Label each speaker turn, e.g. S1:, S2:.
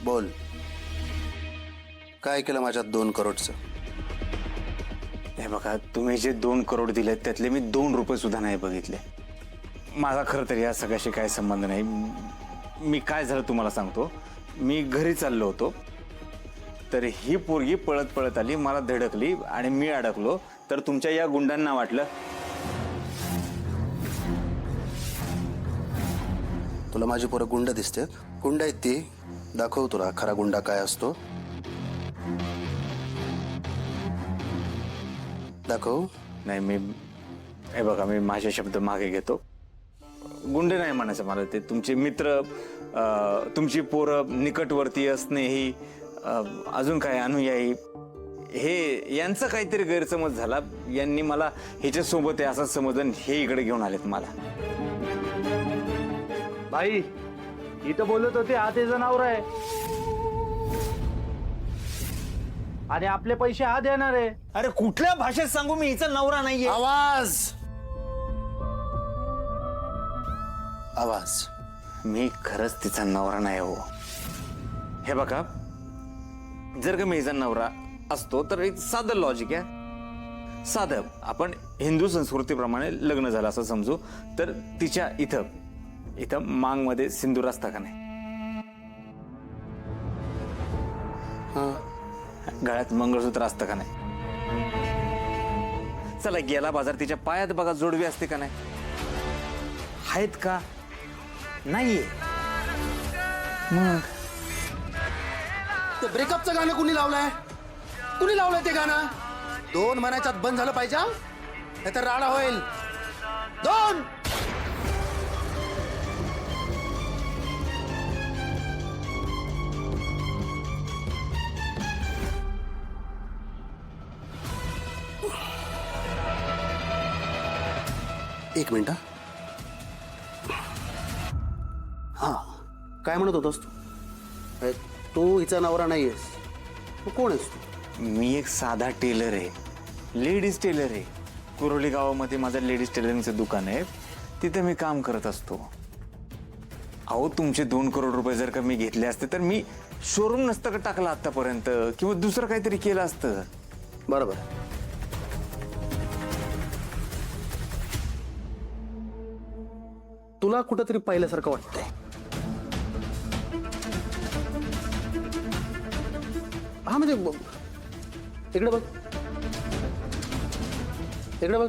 S1: बोल, काय केलं माझ्या 2 करोडचं?
S2: हे बघा, तुम्ही जे 2 करोड दिले त्यातले मी 2 रुपये सुद्धा नाही बघितले. माझा खरं तर या सगळ्याशी काही संबंध नाही. मी काय झालं तुम्हाला सांगतो. मी घरी चाललो होतो, तर ही पोरगी पळत पळत आली, मला धडकली आणि मी अडकलो. तर तुमच्या या गुंडांना वाटलं.
S1: तुला माझी पोरं गुंड दिसतात? गुंड आहेत ती. दाखव तुला खरा गुंडा काय असतो. दाखव.
S2: नाही, हे बघा, मी माझे शब्द मागे घेतो. गुंडे नाही म्हणायचं मला. ते तुमचे मित्र, तुमची पोरं निकटवर्तीय, स्नेही, अजून काय अनुयायी, हे यांचा काहीतरी गैरसमज झाला. यांनी मला ह्याच्यासोबत आहे असं समजून हे इकडे घेऊन आलेत मला.
S3: भाई, इथं बोलत होते हा त्याचा नवरा आहे आणि आपले पैसे हा देणार आहे.
S2: अरे कुठल्या भाषेत सांगू मी हिचा नवरा नाहीये?
S1: आवाज आवाज.
S2: मी खरंच तिचा नवरा नाही हो. हे बघा, जर का मी हिचा नवरा असतो तर एक साधं लॉजिक आहे. साधं आपण हिंदू संस्कृतीप्रमाणे लग्न झालं असं समजू. तर तिच्या इथं मांगमध्ये सिंदूर असता का नाही? गळ्यात मंगळसूत्र असतं का नाही? चला, गेला बाजार तिच्या पायात बघा जोडवी असते का नाही? आहेत का? नाहीये. मग
S1: ते ब्रेकअपचं गाणं कुणी लावलंय? कुणी लावलंय ते गाणं? 2 महिन्याच्यात बंद झालं पाहिजे, नाहीतर राडा होईल. 2 1 मिनिट. हा, काय म्हणत होतास तू? तू हिचा नवरा नाहीयेस. तू कोण आहेस तू?
S2: मी एक साधा टेलर आहे, लेडीज टेलर आहे. कुरोली गावामध्ये माझं लेडीज टेलरिंगचं दुकान आहे. तिथे मी काम करत असतो. अहो, तुमचे 2 करोड रुपये जर का मी घेतले असते तर मी शोरूम नसतं का टाकलं आतापर्यंत, किंवा दुसरं काहीतरी केलं असतं.
S1: बरोबर. तुला कुठंतरी पाहिल्यासारखं वाटतंय. हा, म्हणजे इकडे बघ, इकडे बघ.